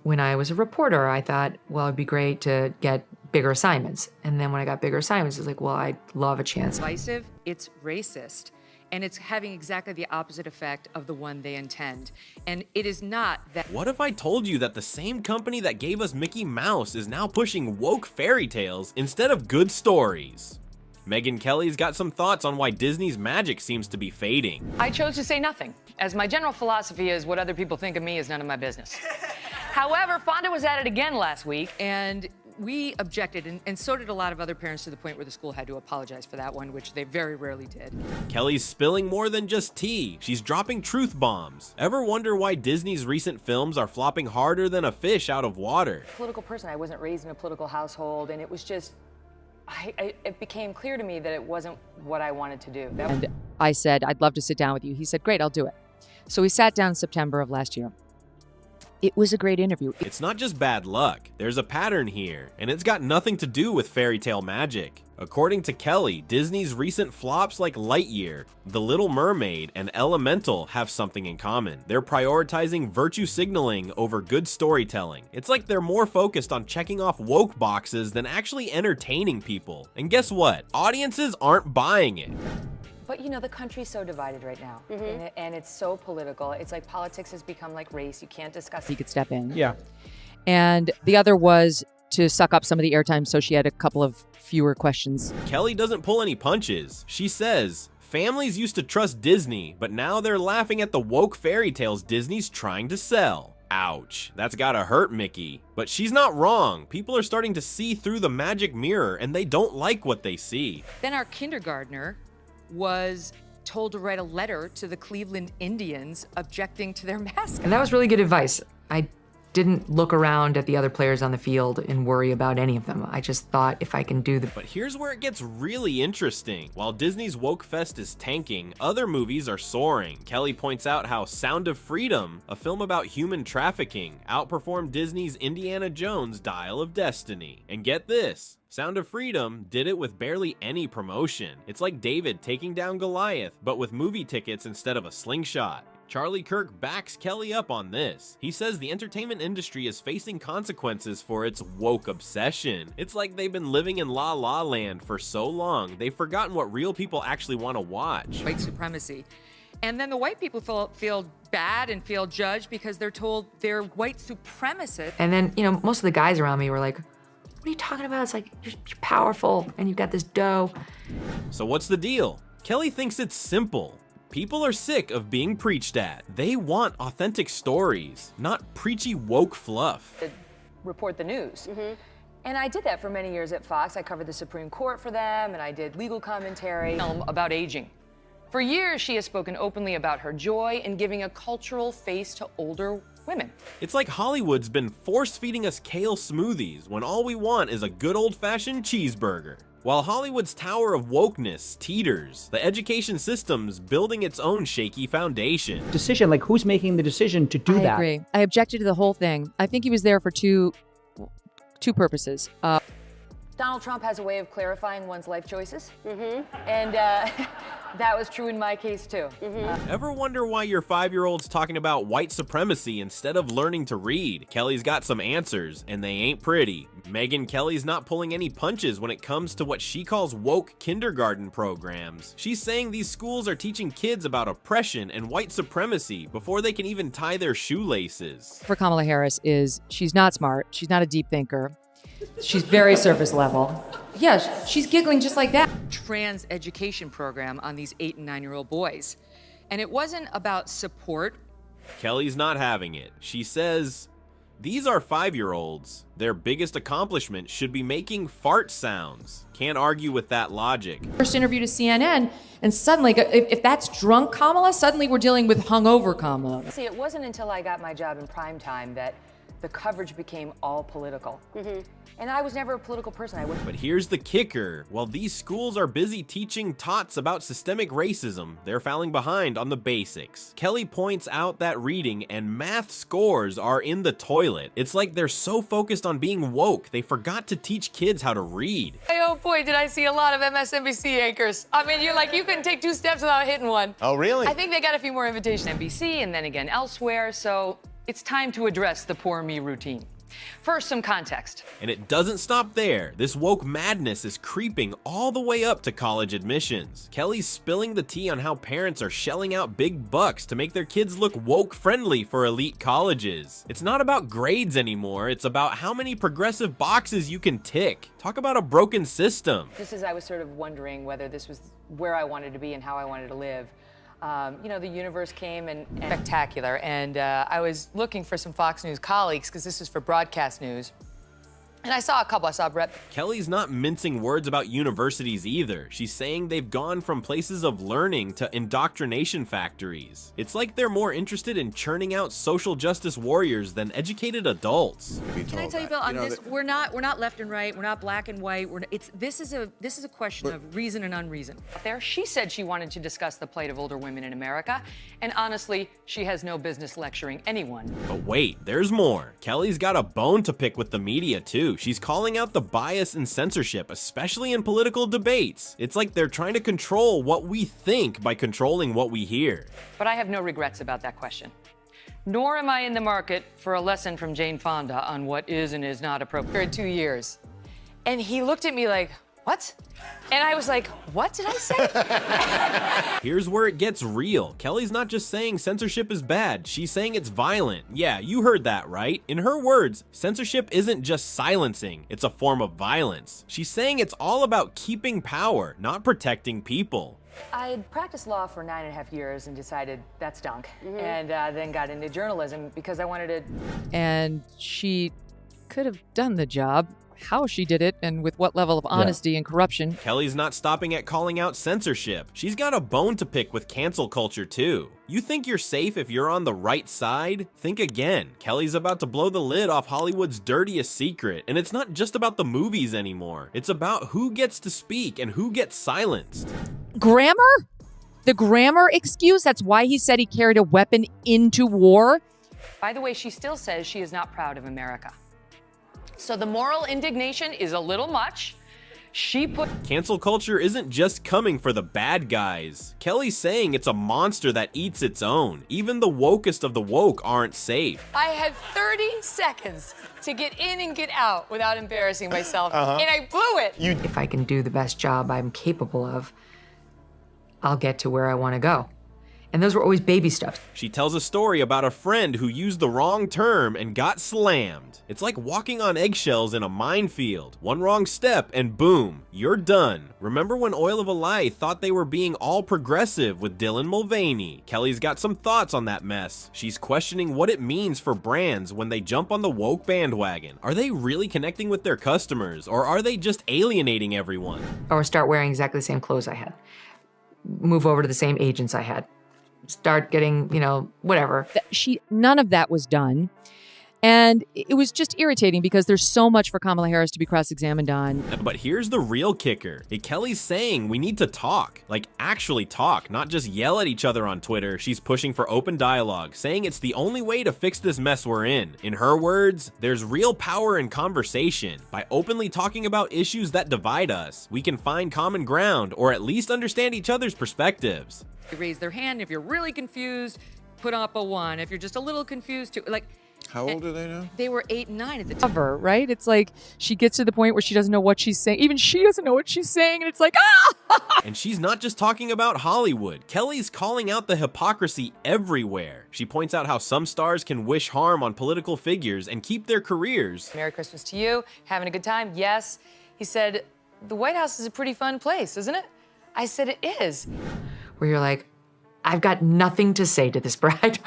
when I was a reporter, I thought, well, it'd be great to get bigger assignments. And then when I got bigger assignments, it's like, well, I'd love a chance. Divisive, it's racist. And it's having exactly the opposite effect of the one they intend. And it is not that. What if I told you that the same company that gave us Mickey Mouse is now pushing woke fairy tales instead of good stories? Megyn Kelly's got some thoughts on why Disney's magic seems to be fading. I chose to say nothing, as my general philosophy is what other people think of me is none of my business. However, Fonda was at it again last week. And we objected, and so did a lot of other parents, to the point where the school had to apologize for that one, which they very rarely did. Kelly's spilling more than just tea. She's dropping truth bombs. Ever wonder why Disney's recent films are flopping harder than a fish out of water? Political person, I wasn't raised in a political household, and it was just, it became clear to me that it wasn't what I wanted to do. And I said, I'd love to sit down with you. He said, great, I'll do it. So we sat down in September of last year. It was a great interview. It's not just bad luck. There's a pattern here, and it's got nothing to do with fairy tale magic. According to Kelly, Disney's recent flops like Lightyear, The Little Mermaid, and Elemental have something in common. They're prioritizing virtue signaling over good storytelling. It's like they're more focused on checking off woke boxes than actually entertaining people. And guess what? Audiences aren't buying it. But you know, the country's so divided right now, and it's so political. It's like politics has become like race. You can't discuss He it. could step in. Yeah. And the other was to suck up some of the airtime, so she had a couple of fewer questions. Kelly doesn't pull any punches. She says, families used to trust Disney, but now they're laughing at the woke fairy tales Disney's trying to sell. Ouch, that's gotta hurt Mickey. But she's not wrong. People are starting to see through the magic mirror, and they don't like what they see. Then our kindergartner was told to write a letter to the Cleveland Indians objecting to their mascot. And that was really good advice. I didn't look around at the other players on the field and worry about any of them. I just thought, if I can do the... But here's where it gets really interesting. While Disney's woke fest is tanking, other movies are soaring. Kelly points out how Sound of Freedom, a film about human trafficking, outperformed Disney's Indiana Jones Dial of Destiny. And get this, Sound of Freedom did it with barely any promotion. It's like David taking down Goliath, but with movie tickets instead of a slingshot. Charlie Kirk backs Kelly up on this. He says the entertainment industry is facing consequences for its woke obsession. It's like they've been living in La La Land for so long, they've forgotten what real people actually want to watch. White supremacy. And then the white people feel bad and feel judged because they're told they're white supremacists. And then, you know, most of the guys around me were like, what are you talking about? It's like, you're powerful and you've got this dough. So what's the deal? Kelly thinks it's simple. People are sick of being preached at. They want authentic stories, not preachy woke fluff. Report the news. And I did that for many years at Fox. I covered the Supreme Court for them, and I did legal commentary. Film about aging. For years, she has spoken openly about her joy in giving a cultural face to older women. It's like Hollywood's been force-feeding us kale smoothies when all we want is a good old-fashioned cheeseburger. While Hollywood's tower of wokeness teeters, the education system's building its own shaky foundation. Decision, like who's making the decision to do that? I agree. I objected to the whole thing. I think he was there for two purposes. Donald Trump has a way of clarifying one's life choices. And that was true in my case, too. Ever wonder why your 5-year-old's talking about white supremacy instead of learning to read? Kelly's got some answers, and they ain't pretty. Megyn Kelly's not pulling any punches when it comes to what she calls woke kindergarten programs. She's saying these schools are teaching kids about oppression and white supremacy before they can even tie their shoelaces. For Kamala Harris is, she's not smart. She's not a deep thinker. She's very surface level. Yeah, she's giggling just like that. Trans education program on these 8 and 9-year-old boys. And it wasn't about support. Kelly's not having it. She says, these are 5-year-olds. Their biggest accomplishment should be making fart sounds. Can't argue with that logic. First interview to CNN, and suddenly, if that's drunk Kamala, suddenly we're dealing with hungover Kamala. See, it wasn't until I got my job in primetime that the coverage became all political. And I was never a political person. But here's the kicker. While these schools are busy teaching tots about systemic racism, they're falling behind on the basics. Kelly points out that reading and math scores are in the toilet. It's like they're so focused on being woke, they forgot to teach kids how to read. Oh boy, did I see a lot of MSNBC anchors. I mean, you couldn't take 2 steps without hitting one. Oh, really? I think they got a few more invitations, NBC and then again elsewhere, so It's time to address the poor me routine. First, some context. And it doesn't stop there. This woke madness is creeping all the way up to college admissions. Kelly's spilling the tea on how parents are shelling out big bucks to make their kids look woke friendly for elite colleges. It's not about grades anymore, it's about how many progressive boxes you can tick. Talk about a broken system. Just as I was sort of wondering whether this was where I wanted to be and how I wanted to live, the universe came and spectacular. And I was looking for some Fox News colleagues because this is for broadcast news. And I saw a couple. I saw Brett. Kelly's not mincing words about universities either. She's saying they've gone from places of learning to indoctrination factories. It's like they're more interested in churning out social justice warriors than educated adults. Can I tell you, Bill, on this, we're not left and right, we're not black and white. This is a question of reason and unreason. There, she said she wanted to discuss the plight of older women in America, and honestly, she has no business lecturing anyone. But wait, there's more. Kelly's got a bone to pick with the media too. She's calling out the bias and censorship, especially in political debates. It's like they're trying to control what we think by controlling what we hear. But I have no regrets about that question. Nor am I in the market for a lesson from Jane Fonda on what is and is not appropriate. 2 years. And he looked at me like, what? And I was like, what did I say? Here's where it gets real. Kelly's not just saying censorship is bad, she's saying it's violent. Yeah, you heard that right. In her words, censorship isn't just silencing, it's a form of violence. She's saying it's all about keeping power, not protecting people. I had practiced law for 9.5 years and decided that stunk. And then got into journalism because I wanted to. And she could have done the job. How she did it and with what level of honesty and corruption. Kelly's not stopping at calling out censorship. She's got a bone to pick with cancel culture too. You think you're safe if you're on the right side? Think again. Kelly's about to blow the lid off Hollywood's dirtiest secret, and it's not just about the movies anymore. It's about who gets to speak and who gets silenced. Grammar? The grammar excuse? That's why he said he carried a weapon into war? By the way, she still says she is not proud of America. So the moral indignation is a little much. Cancel culture isn't just coming for the bad guys. Kelly's saying it's a monster that eats its own. Even the wokest of the woke aren't safe. I had 30 seconds to get in and get out without embarrassing myself, and I blew it. If I can do the best job I'm capable of, I'll get to where I want to go. And those were always baby steps. She tells a story about a friend who used the wrong term and got slammed. It's like walking on eggshells in a minefield. One wrong step and boom, you're done. Remember when Oil of a Lie thought they were being all progressive with Dylan Mulvaney? Kelly's got some thoughts on that mess. She's questioning what it means for brands when they jump on the woke bandwagon. Are they really connecting with their customers, or are they just alienating everyone? Or start wearing exactly the same clothes I had. Move over to the same agents I had. Start getting, whatever. None of that was done. And it was just irritating because there's so much for Kamala Harris to be cross-examined on. But here's the real kicker. Kelly's saying we need to talk, like actually talk, not just yell at each other on Twitter. She's pushing for open dialogue, saying it's the only way to fix this mess we're in. In her words, there's real power in conversation. By openly talking about issues that divide us, we can find common ground or at least understand each other's perspectives. They raise their hand. If you're really confused, put up a 1. If you're just a little confused, too, How old are they now? They were 8 and 9 at the time. Cover, right? It's like she gets to the point where she doesn't know what she's saying. Even she doesn't know what she's saying, and it's like, ah! And she's not just talking about Hollywood. Kelly's calling out the hypocrisy everywhere. She points out how some stars can wish harm on political figures and keep their careers. Merry Christmas to you. Having a good time? Yes. He said, the White House is a pretty fun place, isn't it? I said, it is. Where you're like, I've got nothing to say to this bride.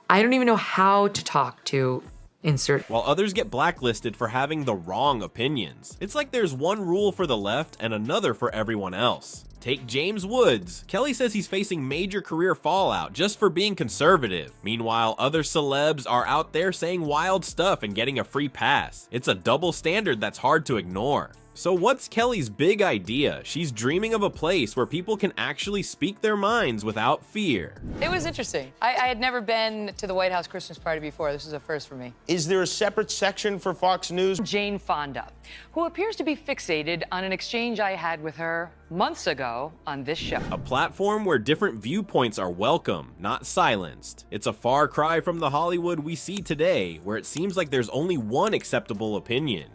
I don't even know how to talk to insert. While others get blacklisted for having the wrong opinions. It's like there's one rule for the left and another for everyone else. Take James Woods. Kelly says he's facing major career fallout just for being conservative. Meanwhile, other celebs are out there saying wild stuff and getting a free pass. It's a double standard that's hard to ignore. So what's Kelly's big idea? She's dreaming of a place where people can actually speak their minds without fear. It was interesting. I had never been to the White House Christmas party before. This was a first for me. Is there a separate section for Fox News? Jane Fonda, who appears to be fixated on an exchange I had with her months ago on this show. A platform where different viewpoints are welcome, not silenced. It's a far cry from the Hollywood we see today, where it seems like there's only one acceptable opinion.